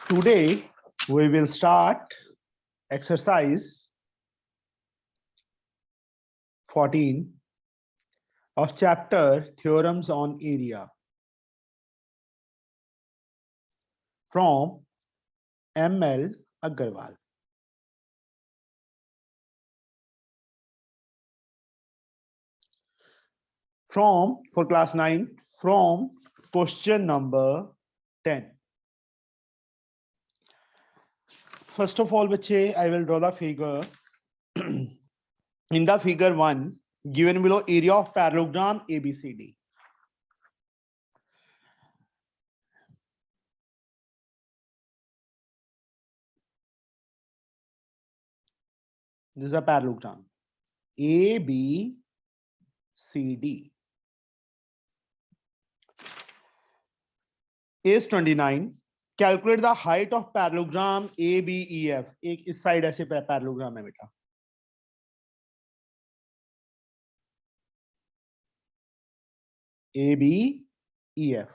Today we will start exercise 14 of chapter Theorems on Area from M.L. Agarwal. For class 9, from question number 10. First of all, bache, I will draw the figure. In the figure 1, given below area of parallelogram ABCD. This is a parallelogram ABCD. Is 29. Calculate the height of parallelogram ABEF. एक इस side ऐसे parallelogram है बेटा. ABEF.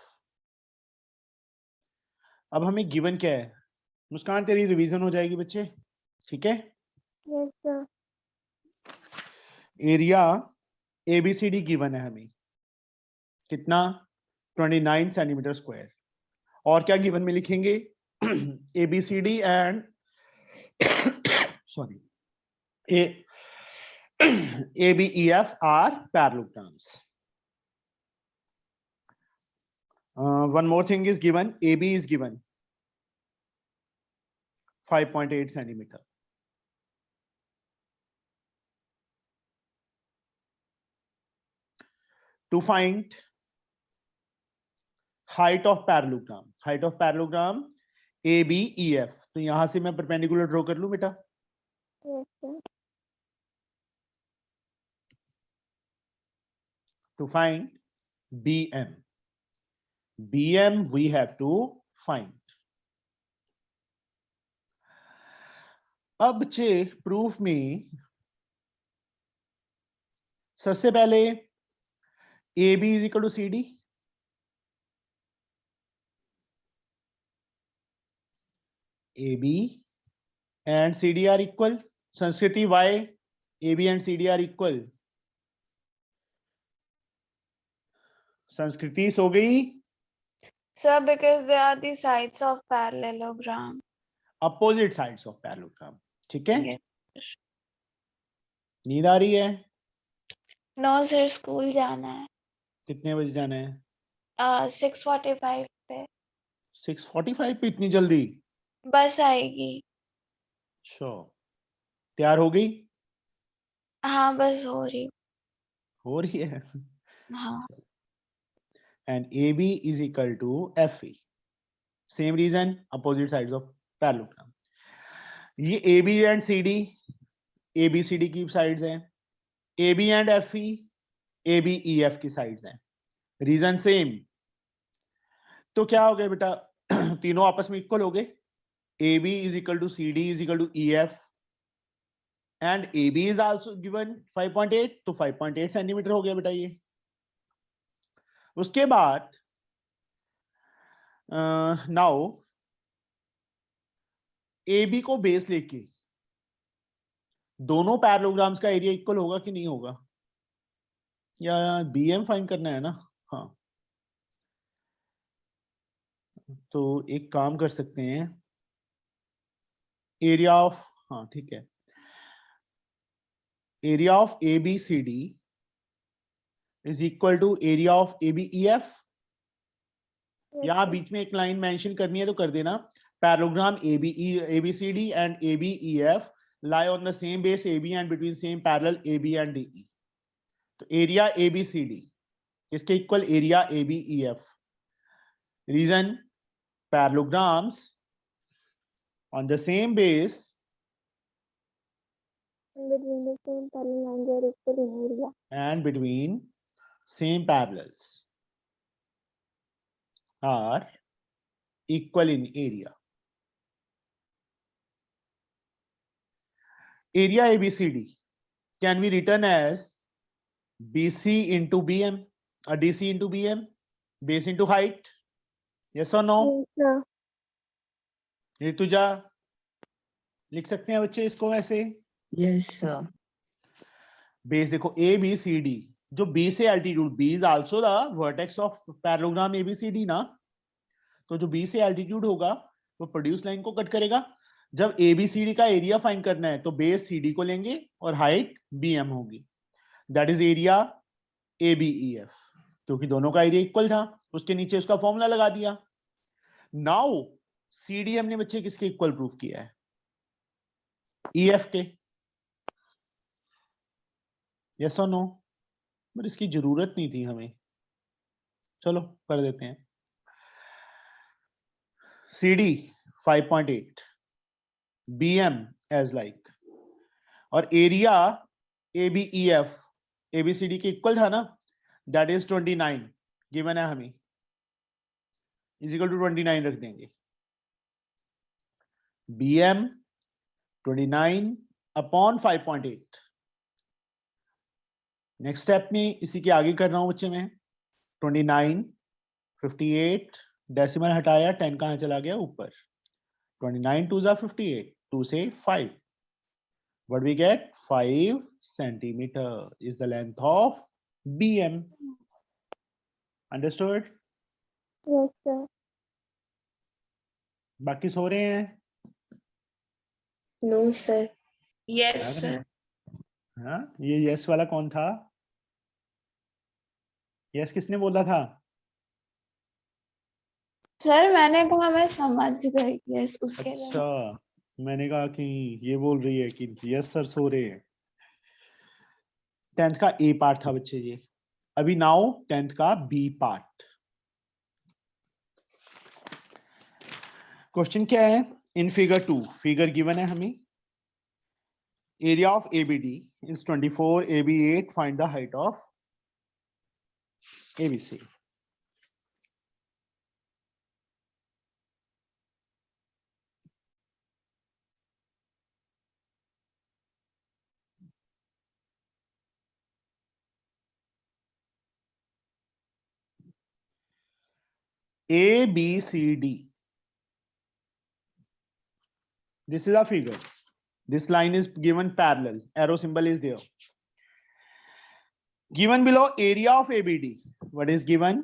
अब हमें given क्या है? मुस्कान तेरी रिवीजन हो जाएगी बच्चे, ठीक है? Yes, sir. Area ABCD given है हमें कितना 29 सेंटीमीटर स्क्वायर. और क्या गिवन में लिखेंगे? ABCD and sorry ABEF are parallelograms. One more thing is given. AB is given 5.8 centimeter. To find height of parallelogram ABEF. तो यहां से मैं perpendicular ड्रॉ कर लूं बेटा? Yes, sir. To find BM we have to find. अब बच्चे proof में सबसे पहले AB is equal to CD. AB and CD are equal. Sanskriti, why AB and CD are equal? Sanskriti सो गई? Sir, because they are the sides of parallelogram. Opposite sides of parallelogram. ठीक है? Yes. नींद आ रही है? No, sir, school जाना है. कितने बजे जाना है? 6:45 पे. 6:45 पे इतनी जल्दी? बस आएगी. Sure. तैयार हो गई? हाँ, बस हो रही है. हाँ. And AB is equal to FE. Same reason, opposite sides of parallelogram. ये AB and CD, ABCD की साइड्स हैं. AB and FE, ABEF की साइड्स हैं. Reason same. तो क्या हो गया बेटा? तीनों आपस में इक्वल हो गए. AB is equal to CD is equal to EF. And AB is also given 5.8, तो 5.8 सेंटीमीटर हो गया बेटा ये. उसके बाद नाउ AB को बेस लेके दोनों पैरेललोग्राम्स का एरिया इक्वल होगा कि नहीं होगा? या BM फाइंड करना है ना? हाँ, तो एक काम कर सकते हैं. एरिया ऑफ, हाँ ठीक है, area of ABCD is equal to area of ABEF. यहाँ बीच में एक लाइन मेंशन करनी है तो कर देना. Parallelogram ABCD and ABEF lie on the same base AB and between same parallel AB and DE. तो एरिया ABCD इसके equal area ABEF. Reason, parallelograms on the same base Between the same parallel lines are equal in area. and between same parallels are equal in area. Area ABCD can be written as BC into BM, or DC into BM, base into height. Yes or no? Yes, sir. Rutuja लिख सकते हैं बच्चे इसको ऐसे? Yes, sir. Base देखो A B C D, जो B से altitude, B is also the vertex of parallelogram A B C D ना, तो जो बी से एल्टीट्यूड होगा वो प्रोड्यूस लाइन को कट करेगा। जब ए बी सी डी का एरिया फाइंड करना है तो बेस सी डी को लेंगे और हाइट बी एम होगी, that is area A B E F, क्योंकि दोनों का एरिया इक्वल था, उसके नीचे उसका फॉर्मूला लगा दिया। नाउ सी डी हमने बच्चे किसके इक्वल प्रूफ किया है? ई एफ के। यस और नो? बट इसकी जरूरत नहीं थी हमें, चलो कर देते हैं। CD 5.8, BM as like, और एरिया ABEF ABCD के इक्वल था ना, दैट इज 29 गिवन है हमें, इज इक्वल टू 29 रख देंगे। BM 29 upon 5.8। नेक्स्ट स्टेप में इसी के आगे कर रहा हूं बच्चे मैं, 29 58 डेसिमल हटाया, 10 कहां चला गया ऊपर, 29 2 जा 58, 2 से 5, what we get 5 centimeter is the length of BM. Understood? Yes, sir. बाकी सो रहे हैं? No, sir. Yes, sir. हाँ, ये यस वाला कौन था? यस किसने बोला था? सर मैंने कहा मैं समझ गई। यस उसके लिए। अच्छा, मैंने कहा कि ये बोल रही है कि यस सर सो रहे हैं। 10th का ए पार्ट था बच्चे ये, अभी नाउ 10th का बी पार्ट। क्वेश्चन क्या है? इन फिगर 2, फिगर गिवन है हमें, area of ABD is 24, AB 8, find the height of ABC. ABCD. This is a figure. This line is given parallel. Arrow symbol is there. Given below area of ABD. What is given?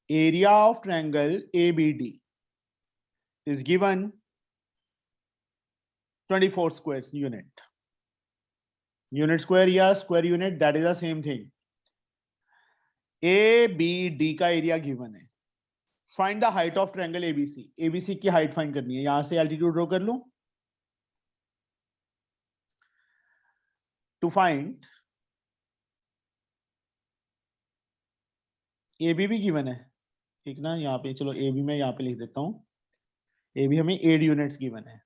Area of triangle ABD is given 24 square unit. Unit square या square unit, that is the same thing. ABD का area given है. Find the height of triangle ABC. ABC की height find करनी है. यहां से altitude draw कर लूं. To find AB भी given है, ठीक ना? यहाँ पे चलो AB में यहाँ पे लिख देता हूँ. AB हमें 8 units given है.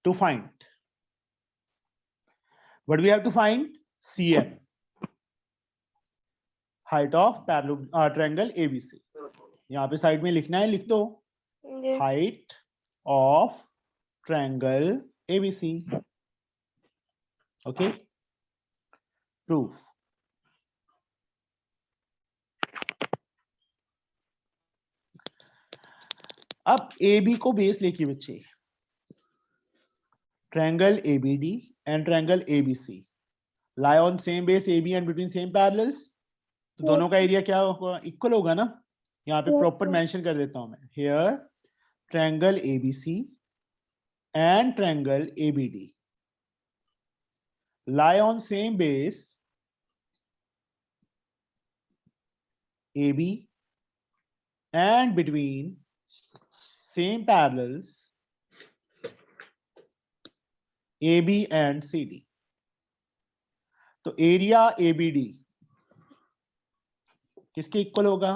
To find, what we have to find? CM, height of triangle ABC. यहाँ पे साइड में लिखना है, लिख दो. Height of triangle ABC. Okay. Proof. अब AB को बेस लेके बच्चे, triangle ABD and triangle ABC lie on same base AB and between same parallels. तो दोनों का एरिया क्या होगा? इक्वल होगा ना? यहाँ पे प्रॉपर मेंशन कर देता हूं मैं. Here triangle ABC and triangle ABD lie on same base AB and between same parallels AB and CD. तो एरिया ABD किसके इक्वल होगा?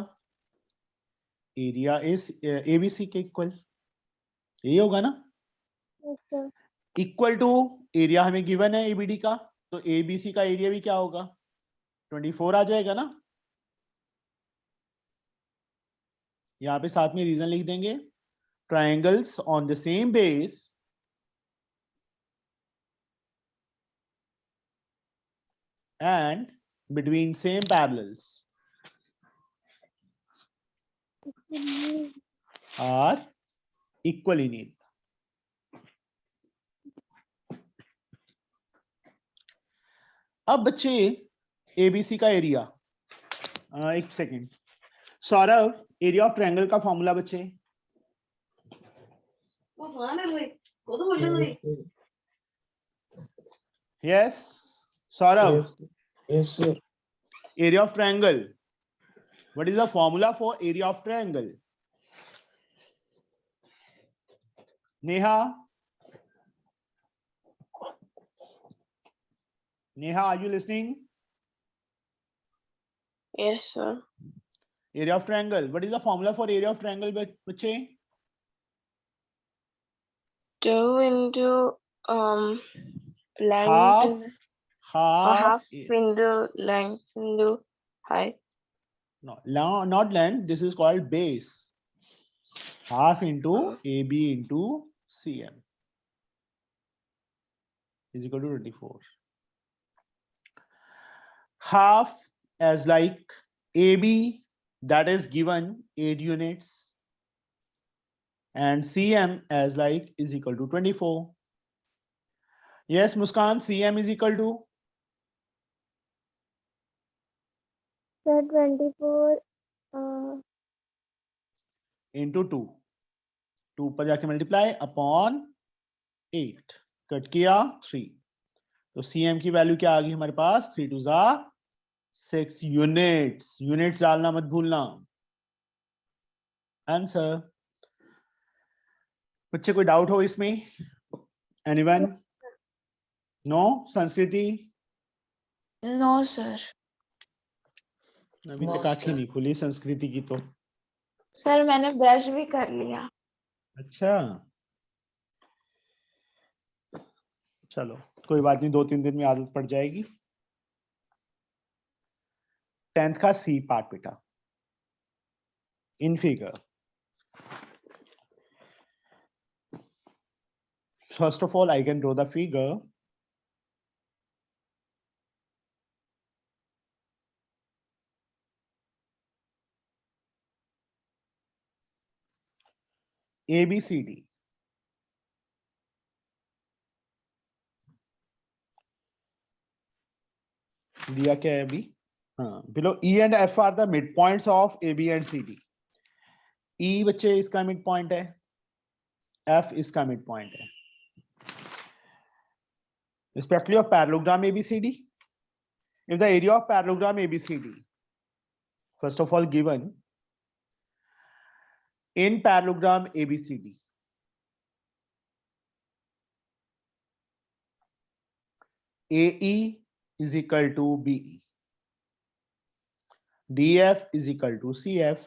एरिया ABC के इक्वल, ये होगा ना? इक्वल टू एरिया हमें गिवन है ABD का, तो ABC का एरिया भी क्या होगा? 24 आ जाएगा ना? यहाँ पे साथ में रीजन लिख देंगे. Triangles on the same base and between same parallels are equal in area. अब बच्चे एबीसी का एरिया, एक second Saurabh, area of triangle का फॉर्मूला बच्चे। Yes Saurabh, Yes, sir. area of triangle, what is the formula for area of triangle? Neha, are you listening? Yes, sir. Area of triangle, what is the formula for area of triangle बच्चे? 2 into length. half Into length into height. no, not length, this is called base. Half into AB into CM is equal to 24. Half as like AB, that is given 8 units, and CM as like is equal to 24. Yes, Muskan, CM is equal to? Sir, 24 into 2. 2 पर जाके multiply upon 8, cut किया 3, तो CM की value क्या आ गई हमारे पास? 3 2 6 units. Units डालना मत भूलना. आंसर. बच्चे कोई डाउट हो इसमें? एनीवन? नो? संस्कृति? No, sir. अभी तक आंखें नहीं खुली संस्कृति की तो. सर मैंने ब्रश भी कर लिया. अच्छा, चलो कोई बात नहीं, 2-3 दिन में आदत पड़ जाएगी. 10th का सी पार्ट बेटा. In figure, first of all I can draw the figure. ABCD. दिया क्या है अभी? हाँ, below E and F are the midpoints of AB and CD. E बच्चे इसका मिड पॉइंट है, F इसका मिड पॉइंट है. Respectively of parallelogram ABCD. If the area of parallelogram ABCD, first of all given in parallelogram ABCD, AE is equal to BE, DF is equal to CF,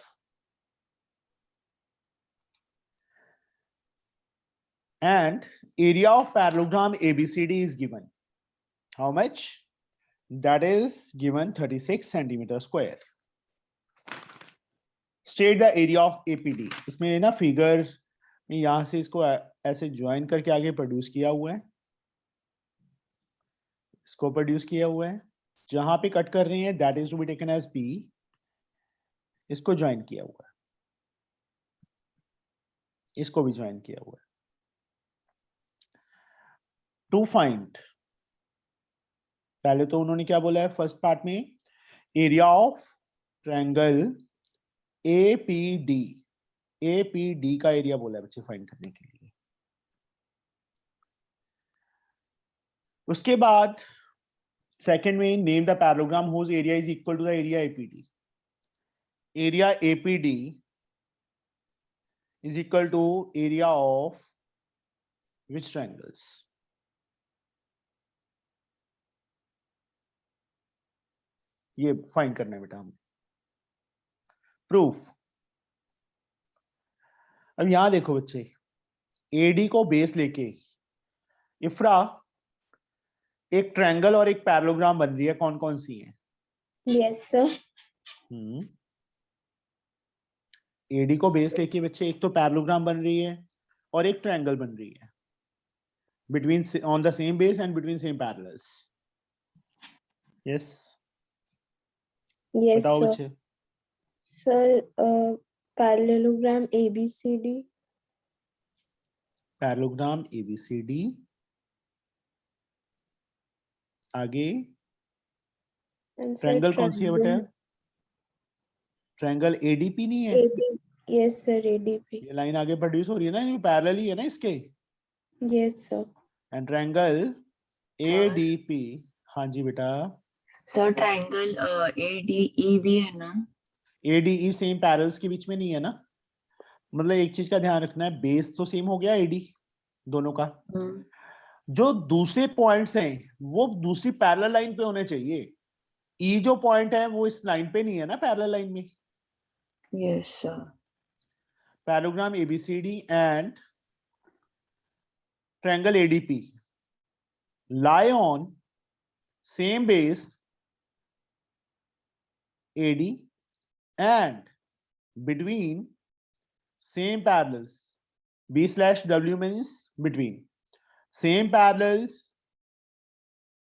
and area of parallelogram ABCD is given. How much? That is given 36 centimeter square. State the area of APD. इसमें ना figure में यहां से इसको ऐसे join करके आगे produce किया हुआ है, इसको प्रोड्यूस किया हुआ है. जहां पे कट कर रहे हैं that is to be taken as P. इसको ज्वाइन किया हुआ है, इसको भी ज्वाइन किया हुआ है. टू फाइंड, पहले तो उन्होंने क्या बोला है फर्स्ट पार्ट में, area of triangle APD. APD का एरिया बोला है बच्चे फाइंड करने के लिए. उसके बाद सेकंड में name the parallelogram whose area is equal to the area APD. Area APD is equal to area of which triangles? ये फाइंड करना है बेटा हमें. प्रूफ. अब यहां देखो बच्चे, AD को बेस लेके इफ्रा एक ट्रायंगल और एक पैरेललोग्राम बन रही है. कौन कौन सी है? yes, sir. AD को बेस लेके बच्चे एक तो पैरेललोग्राम बन रही है और एक ट्रायंगल बन रही है between on the same base and between same parallels. Yes. Yes, बताओ sir. बच्चे. Sir, parallelogram ABCD. Parallelogram ABCD, आगे And sir, ट्रायंगल कौन सी है बेटा? triangle ट्रायंगल ADP नहीं है? AB. Yes sir, ADP. ये लाइन आगे प्रोड्यूस हो रही है ना, ये पैरेलल ही है ना इसके, Yes sir. And triangle ADP, हाँ जी बेटा, सर ट्रायंगल ADE भी है ना? ADE सेम पैरेलल्स के बीच में नहीं है ना, मतलब एक चीज का ध्यान रखना है, बेस तो सेम हो गया AD दोनों का, जो दूसरे पॉइंट्स हैं वो दूसरी पैरेलल लाइन पे होने चाहिए। E जो पॉइंट है वो इस लाइन पे नहीं है ना, पैरेलल लाइन में। Yes sir. Parallelogram ABCD and triangle ADP lie on same base AD and between same parallels. B/W means between same parallels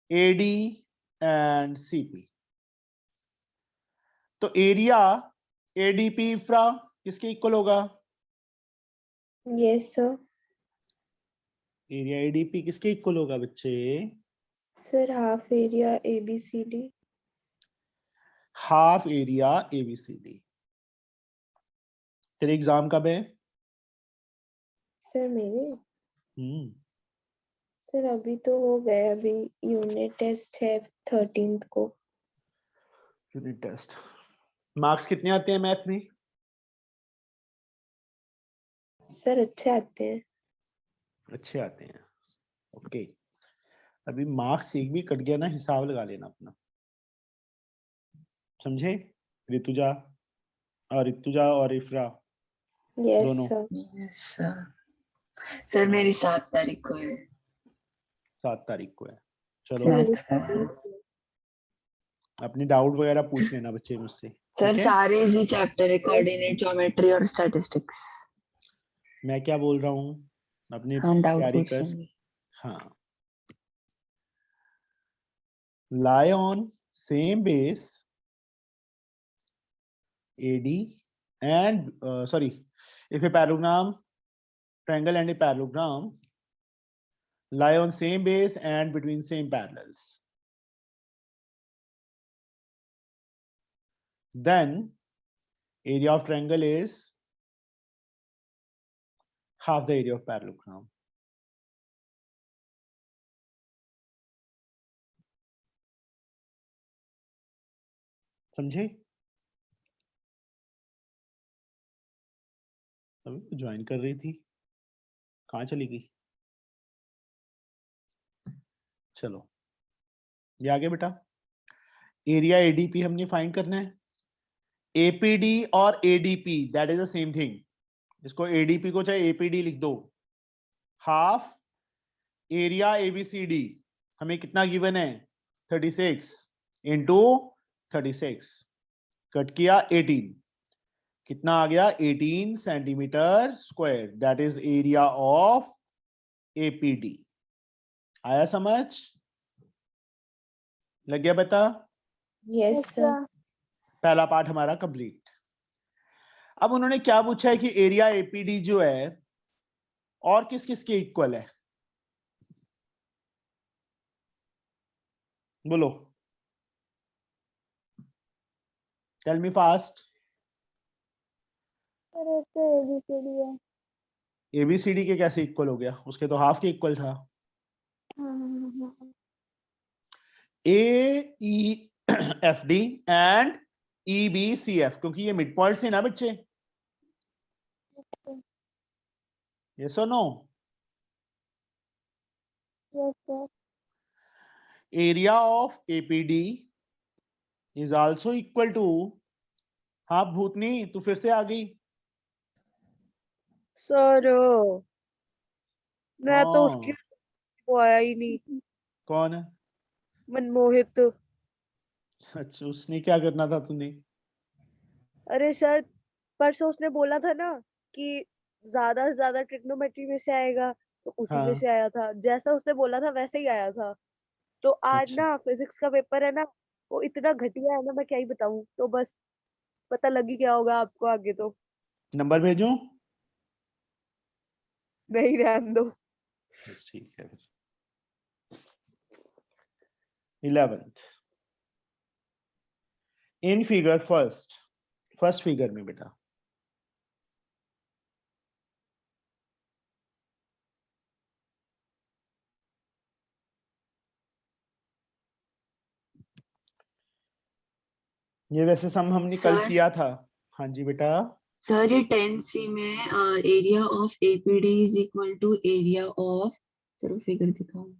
AD and CP. तो एरिया ADP फ्रा किसके इक्वल होगा? Yes sir. एरिया ADP किसके equal होगा बच्चे? Sir, half area ABCD. Half area ABCD। तेरे exam कब है? Sir, मेरे सर अभी तो हो गए, अभी यूनिट टेस्ट है 13th को। Unit test. मार्क्स कितने आते हैं मैथ में? सर अच्छे आते हैं। अच्छे आते हैं, ओके। अभी मार्क्स एक भी कट गया ना, हिसाब लगा लेना अपना, समझे? ऋतुजा और इफ्रा यस दोनों। सर। Yes sir. सर मेरी 7 तारीख को है। 7 तारीख को है। चलो सर, सर अपनी डाउट वगैरह पूछ लेना बच्चे मुझसे, सर ठीक है? सारे इजी चैप्टर है, कोऑर्डिनेट, ज्योमेट्री और स्टैटिस्टिक्स। मैं क्या बोल रहा हूँ, अपनी हाँ डाउट तैयारी पूछ कर। लेंगे। हाँ, lie on same base AD and sorry, if a parallelogram, triangle and a parallelogram lie on same base and between same parallels, then area of triangle is half the area of parallelogram. समझे? अभी तो join कर रही थी, कहाँ चली गई? चलो ये आगे बेटा, एरिया ADP हमने फाइंड करना है। APD और ADP that is the same thing, इसको ADP को चाहे APD लिख दो। हाफ एरिया ABCD हमें कितना गिवन है? 36 इंटू 36, कट किया 18, कितना आ गया? 18 centimetre square, that is area of APD। आया समझ? लग गया बता? Yes sir. पहला पार्ट हमारा कंप्लीट। अब उन्होंने क्या पूछा है कि एरिया APD जो है और किस किस के इक्वल है? बोलो, टेल मी फास्ट। सर तो ABCD है। ABCD के कैसे इक्वल हो गया? उसके तो हाफ के इक्वल था। AEFD एंड EBCF, क्योंकि ये मिड पॉइंट से ना बच्चे, यस और no? Yes sir. Area of APD is also equal to, हाँ भूतनी तू फिर से आ गई। सर मैं तो हाँ, उसकी वो आया ही नहीं, कौन है? मनमोहित। अच्छा, उसने क्या करना था तूने? अरे सर परसों उसने बोला था ना कि ज्यादा से ज्यादा ट्रिग्नोमेट्री में से आएगा, तो उसी में हाँ, से आया था, जैसा उसने बोला था वैसे ही आया था। तो आज अच्छा ना फिजिक्स का पेपर है ना, वो इतना घटिया है ना, मैं क्या ही बताऊं। तो बस पता लग ही गया होगा आपको आगे तो। नंबर भेजूं? नहीं, रहने दो। बस ठीक है फिर। 11th in figure first figure में बेटा ये वैसे सम हमने कल सर। किया था। हाँ जी बेटा। सर ये 10C में area of A P D is equal to area of, sir वो फिगर दिखाओ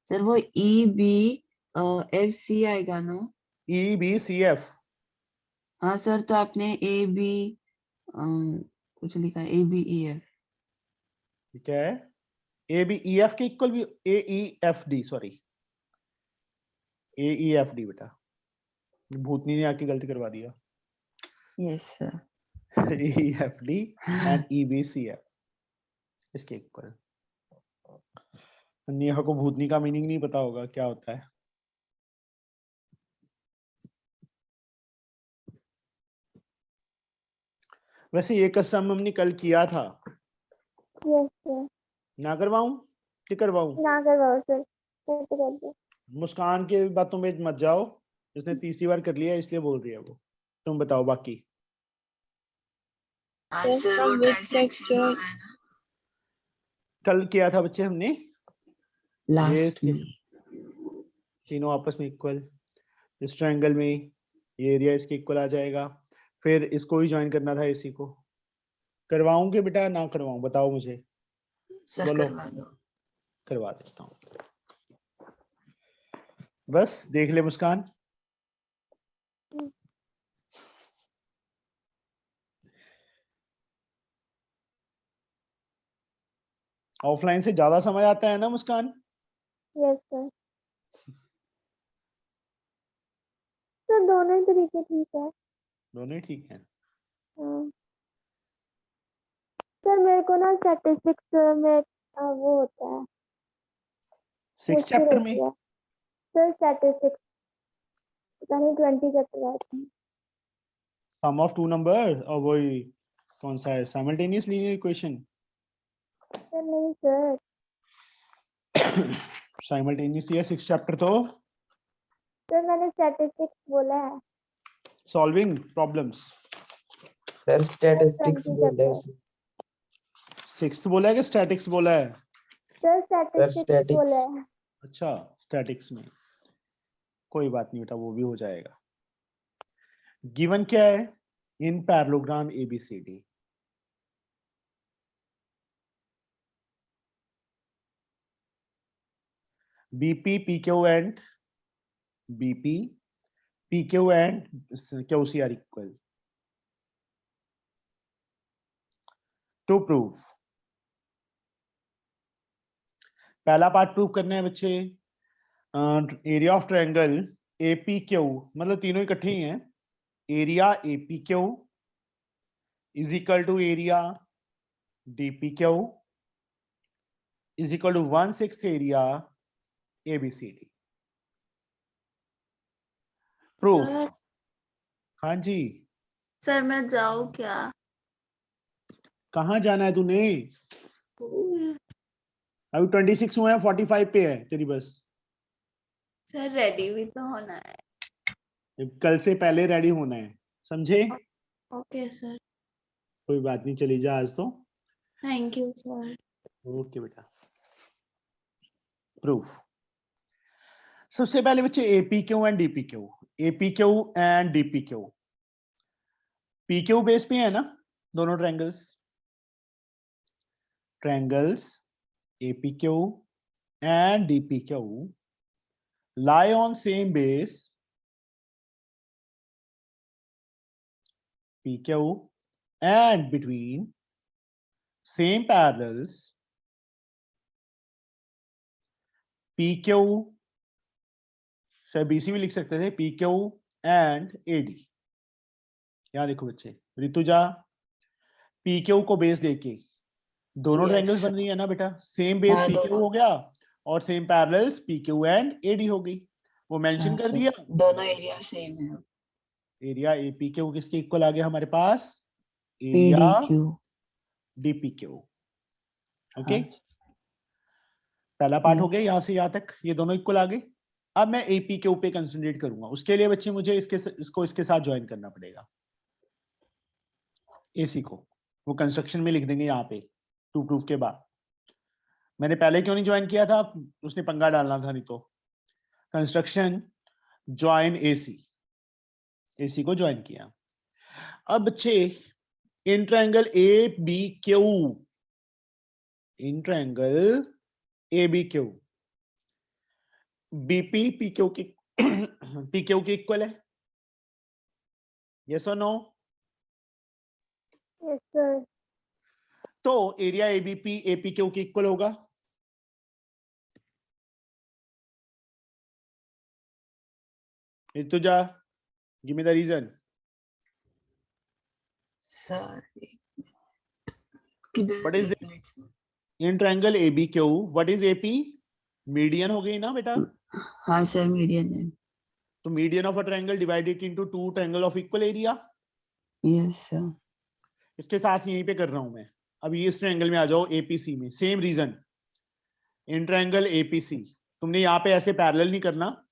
सर, वो ई बी एफ सी आएगा ना? EBCF हाँ सर, तो आपने ए बी कुछ लिखा है, ए बी ई एफ। ठीक है। ABEF के इक्वल भी AEFD, सॉरी AEFD बेटा, भूतनी ने आके गलती करवा दिया। Yes sir. AEFD and EBCF इसके इक्वल। नेहा को भूतनी का मीनिंग नहीं पता होगा क्या होता है। वैसे ये कसम हमने कल किया था। Yes sir. ना करवाऊं कि करवाऊं? ना करवाओ सर, मैं तो कर दो। मुस्कान के बातों में मत जाओ, उसने तीसरी बार कर लिया इसलिए बोल रही है वो। तुम बताओ बाकी। Yes, सर वो from which ट्राइसेक्शन texture? वाला है ना कल किया था बच्चे हमने। ये लास्ट इसके में? तीनों आपस में इक्वल, इस ट्रायंगल में ये एरिया इसके इक्वल आ जाएगा। फिर इसको भी ज्वाइन करना था इसी को। करवाऊं कि बेटा ना करवाऊं बताओ मुझे। सर बोलो। करवा दो। करवा देता हूँ। बस देख ले मुस्कान। ऑफलाइन से ज्यादा समझ आता है ना मुस्कान? Yes sir. सर दोनों ही तरीके ठीक है। दोनों ही ठीक हैं। हाँ। सर मेरे को ना स्टैटिस्टिक्स में वो होता है, 6th मुश्किल चैप्टर में होती है सर स्टैटिस्टिक्स, पता नहीं 20 चैप्टर आते हैं। सम ऑफ टू नंबर और वही कौन सा है, साइमल्टेनियस लीनियर इक्वेशन। सर नहीं सर। साइमल्टेनियस या 6th चैप्टर तो सर मैंने स्टैटिस्टिक्स बोला है सॉल्विंग प्रॉब्लम्स। सर स्टैटिस्टिक्स 20 बोल रहे चैप्टर। हैं। 6th बोला है कि स्टैटिक्स बोला है? सर सर स्टैटिस्टिक्स बोला स्टैटिक्स। है। अच्छा स्टैटिक्स में कोई बात नहीं बेटा, वो भी हो जाएगा। गिवन क्या है? इन parallelogram ABCD BP PQ and BP PQ and QC are equal. To prove, पहला पार्ट प्रूव करना है बच्चे। एरिया ऑफ ट्रायंगल APQ, मतलब तीनों इकट्ठे ही हैं। Area APQ is equal to area DPQ is equal to 1/6 area ABCD। Proof. Sir हाँ जी। सर मैं जाऊँ क्या? कहाँ जाना है तूने? अभी 26 हुए हैं, 45 पे है तेरी बस। सर रेडी भी तो होना है। कल से पहले रेडी होना है, समझे? Okay sir. कोई बात नहीं, चली जा आज तो। Thank you sir. ओके बेटा। प्रूफ। सबसे पहले बच्चे APQ and DPQ, APQ and DPQ PQ base पे है ना दोनों triangles. Triangles APQ and DPQ lie on same base PQ and between same parallels PQ, शायद BC में लिख सकते थे PQ and AD। यहाँ देखो बच्चे, ऋतुजा PQ को बेस लेके दोनों Yes, ट्रायंगल्स बन sir. रही है ना बेटा। सेम बेस हाँ, PQ दोनों। हो गया और same parallels PQ and AD हो गई। वो मेंशन हाँ, कर सर, दिया। दोनों एरिया सेम है। एरिया APQ किसके इक्वल आ गया हमारे पास? Area PDQ. DPQ। ओके, हाँ, पहला पार्ट हो yes. गया यहाँ से यहाँ तक, ये दोनों इक्वल आ गए। अब मैं APQ पे कंसंट्रेट करूंगा, उसके लिए बच्चे मुझे इसको इसके साथ ज्वाइन करना पड़ेगा, AC को। वो कंस्ट्रक्शन में लिख देंगे यहाँ पे टू प्रूफ के बाद। मैंने पहले क्यों नहीं ज्वाइन किया था, उसने पंगा डालना था नहीं तो। कंस्ट्रक्शन ज्वाइन AC को ज्वाइन किया। अब बच्चे in triangle ABQ, in triangle ABQ BP PQ की PQ की इक्वल है, यस और नो? Yes sir. तो एरिया ABP APQ की इक्वल होगा। Ituja, give me the reason. Sir, किधर What is एक this? मिनट sir. In triangle ABQ, what is AP? Median हो गई ना बेटा। हाँ सर, मीडियन है. तो median of a triangle divided into two triangle of equal area. Yes sir. इसके साथ यहीं पे कर रहा हूं मैं। अब ये इस ट्रायंगल में आ जाओ APC में, same reason. In triangle APC, तुमने यहाँ पे ऐसे पैरेलल नहीं करना,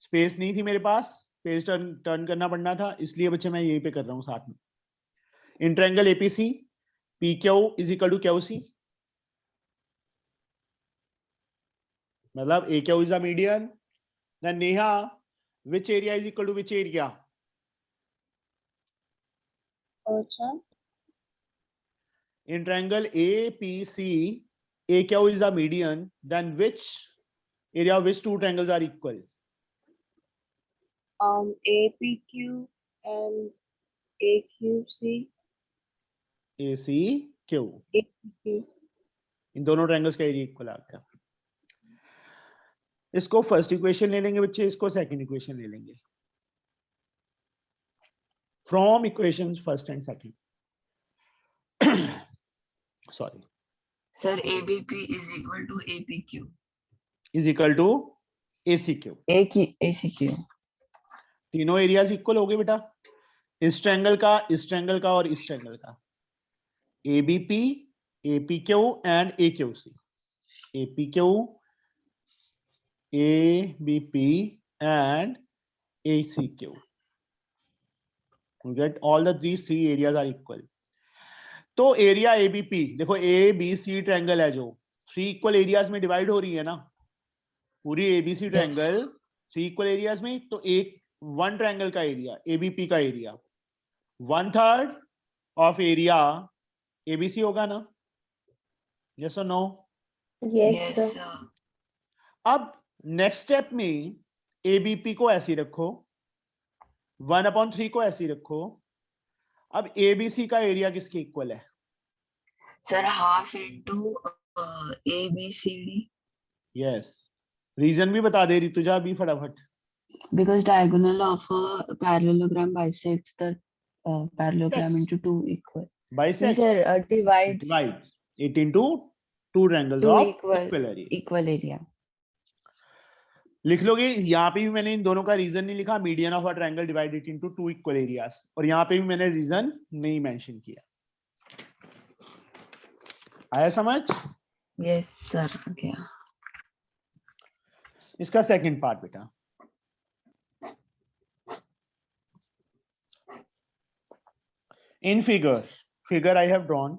स्पेस नहीं थी मेरे पास, पेज टर्न करना पड़ना था, इसलिए बच्चे मैं यहीं पे कर रहा हूँ साथ में। In triangle APC PQ is equal to QC, मतलब AQ is the median, then Neha, which area is equal to which area? अच्छा, In triangle APC, AQ is the median, then which area of which two triangles are equal? APQ and AQC. ACQ, APQ. इन दोनों triangles का area equal आ गया। इसको first equation ले लेंगे बच्चे, इसको सेकंड इक्वेशन ले लेंगे, from equations first and second. Sorry, Sir, ABP is equal to APQ. Is equal to ACQ। ACQ. तीनों एरियाज इक्वल हो गए बेटा, इस ट्रायंगल का, इस ट्रायंगल का और इस ट्रायंगल का। ABP, APQ and AQC। APQ, ABP and ACQ. You get all the these three areas are equal. तो एरिया ABP देखो, ABC ट्रायंगल है जो 3 इक्वल एरियाज में डिवाइड हो रही है ना, पूरी ABC ट्रायंगल 3 इक्वल एरियाज में। तो एक वन ट्रायंगल का एरिया ABP का एरिया 1/3 ऑफ एरिया ABC होगा ना, यस और no? Yes, Yes sir. sir. अब नेक्स्ट स्टेप में ABP को ऐसे रखो, 1/3 को ऐसे रखो। अब ABC का एरिया किसके इक्वल है? Sir, half into ABCD. Yes, reason भी बता दे रही तुझा अभी फटाफट। Because diagonal of a parallelogram bisects the parallelogram Yes. into two equal. Bisect, Sir, divides divides it into two triangles two of equal equal area। area. लिख लोगे, यहाँ पे भी मैंने इन दोनों का रीजन नहीं लिखा, median of a triangle divided into two equal areas, और यहाँ पे भी मैंने रीजन नहीं मेंशन किया। आया समझ? Yes sir. Okay. इसका सेकंड पार्ट बेटा, in figure I have drawn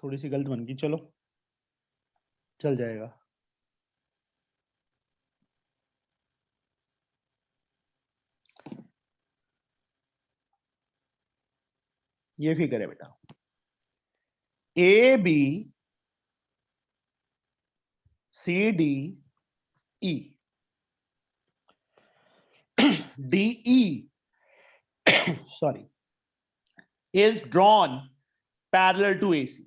थोड़ी सी गलत बन गई, चलो चल जाएगा। ये फिगर है बेटा, AB CD E DE sorry is drawn parallel to AC.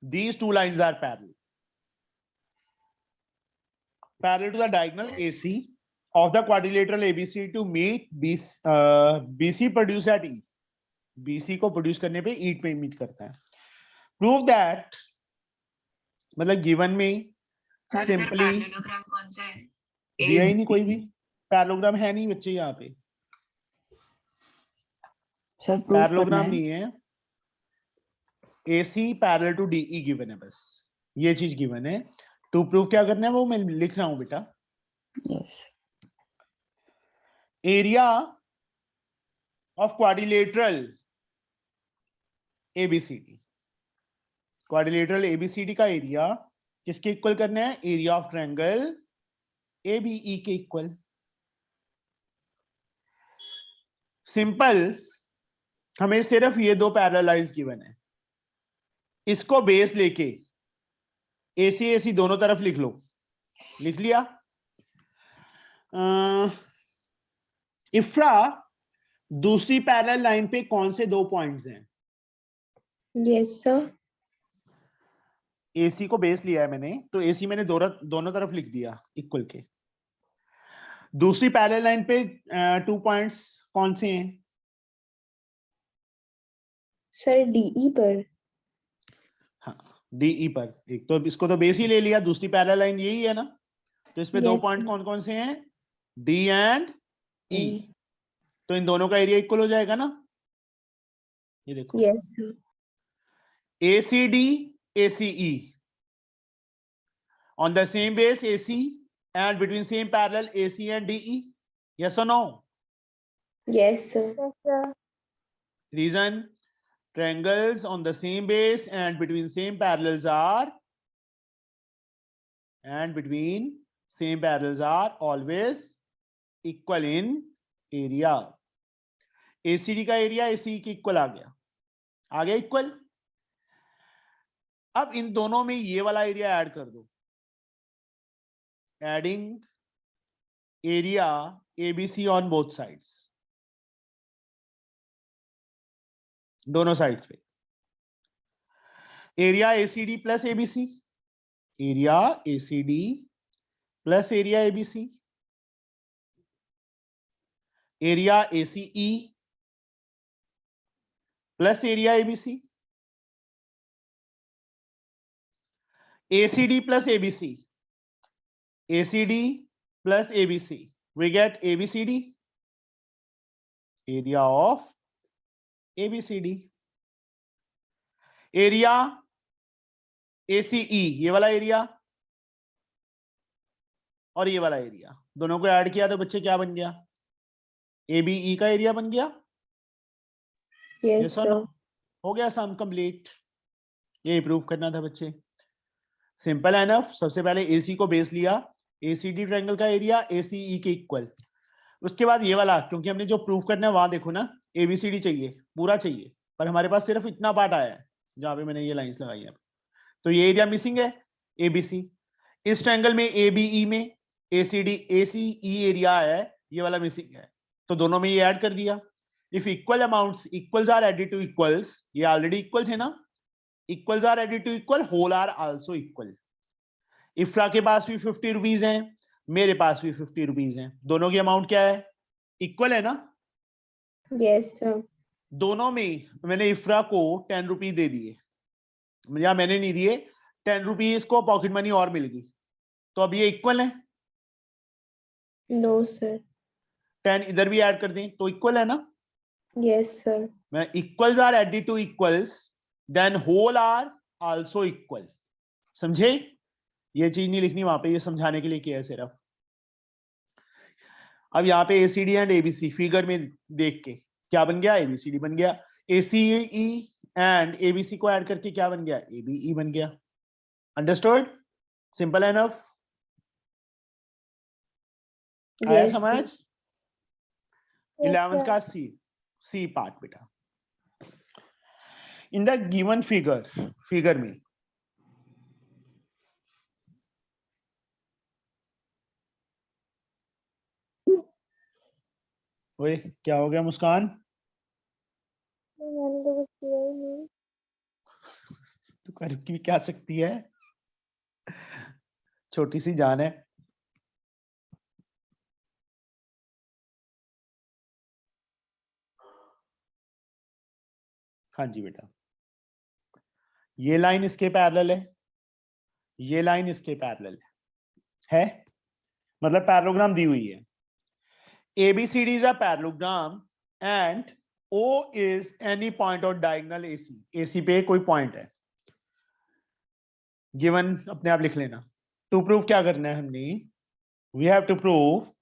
These two lines are parallel to the diagonal AC of the quadrilateral ABC to meet BC produce at E. BC को produce करने पे E पे meet करता है। Prove that, मतलब given में sir इधर simply parallelogram कौन सा है? दिया ही नहीं कोई भी, पैरेललोग्राम है नहीं बच्चे यहाँ पे, सर प्रूफ करना पैरेललोग्राम है। नहीं है, AC parallel to DE given है, बस ये चीज गिवन है। टू प्रूफ क्या करना है वो मैं लिख रहा हूं बेटा। Yes area of quadrilateral ABCD, quadrilateral ABCD का एरिया किसके इक्वल करना है? एरिया ऑफ ट्रायंगल ABE के इक्वल। सिंपल, हमें सिर्फ ये दो पैरेलल लाइंस गिवन है, इसको बेस लेके AC दोनों तरफ लिख लो। लिख लिया? इफ्रा, दूसरी पैरेलल लाइन पे कौन से दो पॉइंट्स हैं? Yes sir. AC को बेस लिया है मैंने, तो AC मैंने दोनों तरफ लिख दिया इक्वल के। दूसरी पैरेलल लाइन पे 2 पॉइंट्स कौन से हैं? सर DE पर। हाँ, DE पर। एक तो इसको तो बेस ही ले लिया, दूसरी पैरेलल लाइन यही है ना, तो इसमें दो Yes, पॉइंट sir. कौन कौन से हैं? D and E। E. तो इन दोनों का एरिया इक्वल हो जाएगा ना, ये देखो। Yes sir. ACD ACE on the same base AC and between same parallel AC and DE, yes or no? Yes sir. Yes, sir. Reason, triangles on the same base and between same parallels are always equal in area. ACD का area ACE के equal आ गया equal. अब इन दोनों में ये वाला area add कर दो, adding area ABC on both sides, दोनों साइड्स पे। Area ACD plus ABC, area ACD plus area ABC, area ACE plus area ABC, ACD plus ABC, ACD plus ABC, we get ABCD, area of ABCD, area ACE, ये वाला area और ये वाला area, दोनों को add किया तो बच्चे क्या बन गया? ABE का एरिया बन गया। Yes Yes or sir. no? हो गया सम कंप्लीट। ये प्रूव करना था बच्चे, सिंपल एनफ। सबसे पहले AC को बेस लिया, ACD ट्रायंगल का एरिया ACE के इक्वल। उसके बाद ये वाला, क्योंकि हमने जो प्रूफ करना है वहां देखो ना, ABCD चाहिए, पूरा चाहिए, पर हमारे पास सिर्फ इतना पार्ट आया है जहां पे मैंने ये लाइंस लगाई है, तो ये एरिया मिसिंग है ABC। इस ट्रायंगल में ABE में ACD ACE एरिया है, ये वाला मिसिंग है, तो दोनों में ये ऐड कर दिया। If equal amounts equals are added to equals, ये ऑलरेडी इक्वल थे ना, equals are added to equal, whole are also equal. Ifra के पास भी 50 रुपीज हैं, मेरे पास भी 50 रुपीज हैं, दोनों की अमाउंट क्या है? इक्वल है ना। Yes sir. दोनों में मैंने इफ्रा को 10 रुपीज दे दिए, या मैंने नहीं दिए, 10 रुपीज को पॉकेट मनी और मिल गई, तो अब ये इक्वल है। No sir. 10 इधर भी ऐड कर दें तो इक्वल है ना। Yes sir. मैं equals are added to equals, then whole are also equal. समझे? ये चीज नहीं लिखनी वहां पे, ये समझाने के लिए किया है सिर्फ। अब यहाँ पे ACD एंड ABC फिगर में देख के क्या बन गया? ABCD बन गया। ACE एंड ABC को ऐड करके क्या बन गया? ABE बन गया। अंडरस्टूड? Simple enough. आया Yes समझ? sir. 11th का C पार्ट बेटा। इन द गिवन फिगर में ओए क्या हो गया मुस्कान? मैंने तो कुछ किया ही नहीं। तू कर भी क्या सकती है, छोटी सी जान है। हाँ जी बेटा, ये लाइन इसके पैरेलल है, ये लाइन इसके पैरेलल है, है, मतलब पैरेललोग्राम दी हुई है। ABCD is a parallelogram and O is any point or diagonal AC. AC पे कोई पॉइंट है, गिवन अपने आप लिख लेना। टू प्रूव क्या करना है हमने, we have to prove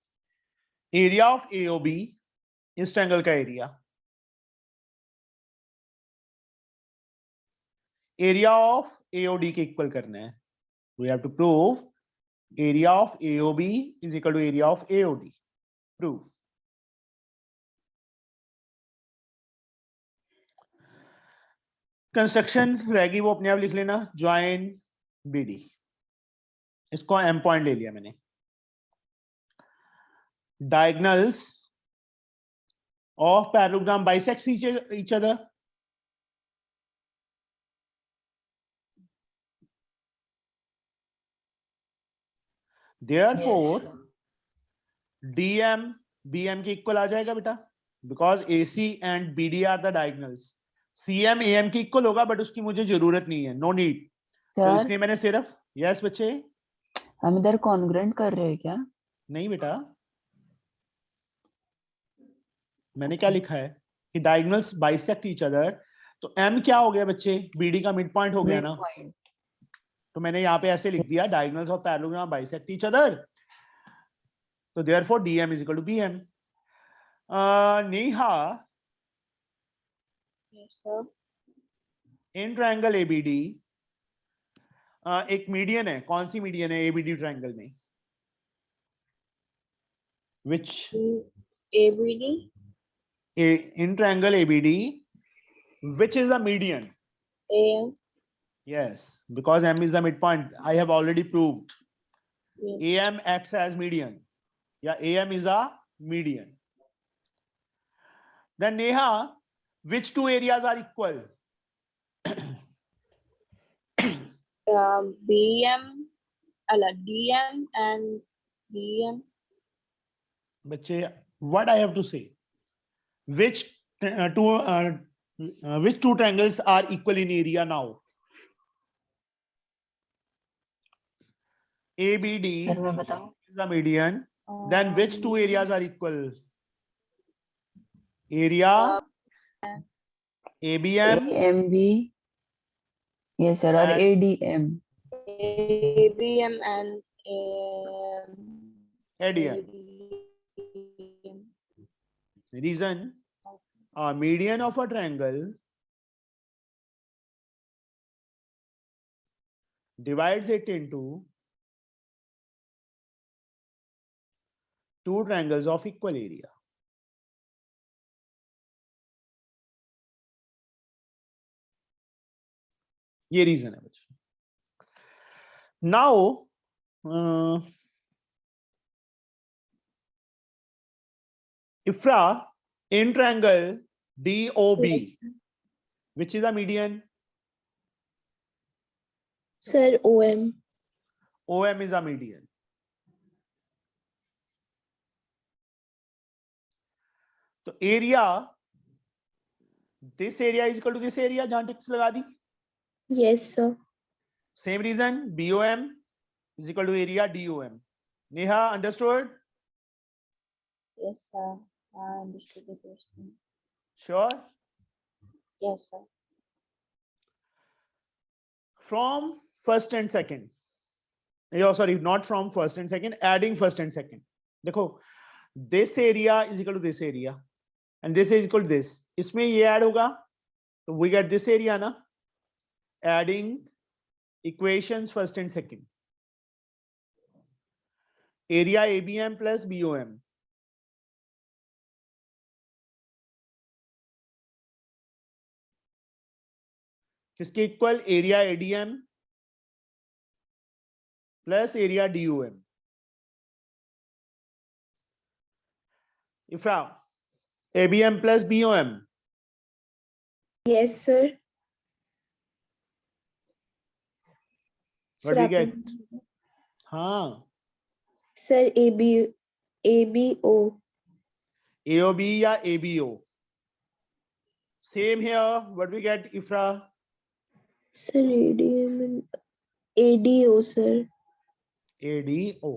area of AOB, इस ट्रायंगल का एरिया ऑफ AOD के इक्वल करना है। We have to prove area of AOB is equal to area of AOD। Prove. Construction रहेगी वो अपने आप लिख लेना, ज्वाइन BD, इसको M पॉइंट ले लिया मैंने। Diagonals of parallelogram bisect each other, therefore Yes, DM BM के इक्वल आ जाएगा बेटा, because AC and BD are the diagonals. CM AM की इक्वल होगा बट उसकी मुझे जरूरत नहीं है, नो नीड। तो सर इसलिए मैंने सिर्फ, यस बच्चे, हम इधर कॉन्ग्रुएंट कर रहे हैं क्या? नहीं बेटा, मैंने क्या लिखा है कि डायगोनल्स बाइसेक्ट ईच अदर, तो M क्या हो गया बच्चे, BD का मिड पॉइंट हो गया ना। Midpoint. तो मैंने यहाँ पे ऐसे लिख दिया, diagonals of parallelogram bisect each other, तो therefore DM is equal to BM. Neha, Yes, sir. In triangle ABD एक मीडियन है, कौन सी मीडियन है ABD ट्रायंगल में, which ABD. in triangle ABD which is the median? AM. Yes, because M is the midpoint, I have already proved. Yes. AM acts as median, yeah, AM is a median. Then Neha, which two areas are equal? BM, DM and BM. Bache, what I have to say? Which two triangles are equal in area now? ABD sir मैं बताऊं? is the median. Then which two areas are equal? Area ABM AMB. Yes, sir. और and ADM. ABM and ADM. Reason, a median of a triangle divides it into two triangles of equal area. ये reason है बच्चे। Now Ifra, in triangle DOB, Yes, which is a median? sir. OM. OM is a median. तो area, this area is equal to this area, जहां ticks लगा दी. Yes, sir. Same reason, BOM is equal to area DOM. Neha, understood? Yes, sir. I understood the question. Sure? Yes, sir. From first and second. Oh, sorry, not from first and second, adding first and second. देखो, this area is equal to this area and this is equal to this. इसमें ये add होगा, तो we get this area ना, adding equations first and second. Area ABM plus BOM. किसके equal? Area ADM plus area DOM. Ifra, ABM plus BOM. Yes, sir. What do we get? हाँ, Sir, ABO. AOB या ABO. Same here. What we get, Ifra? Sir, ADM and ADO, sir. ADO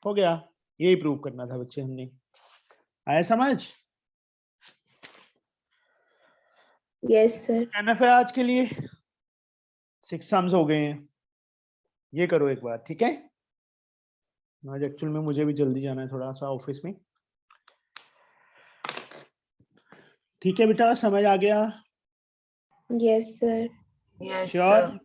हो गया। यही prove करना था बच्चे हमने, आया समझ? Yes sir. एनएफ है आज के लिए, 6 सम्स हो गए हैं। ये करो एक बार, ठीक है? आज एक्चुअल में मुझे भी जल्दी जाना है थोड़ा सा ऑफिस में। ठीक है बेटा, समझ आ गया? Yes sir. Yes sure?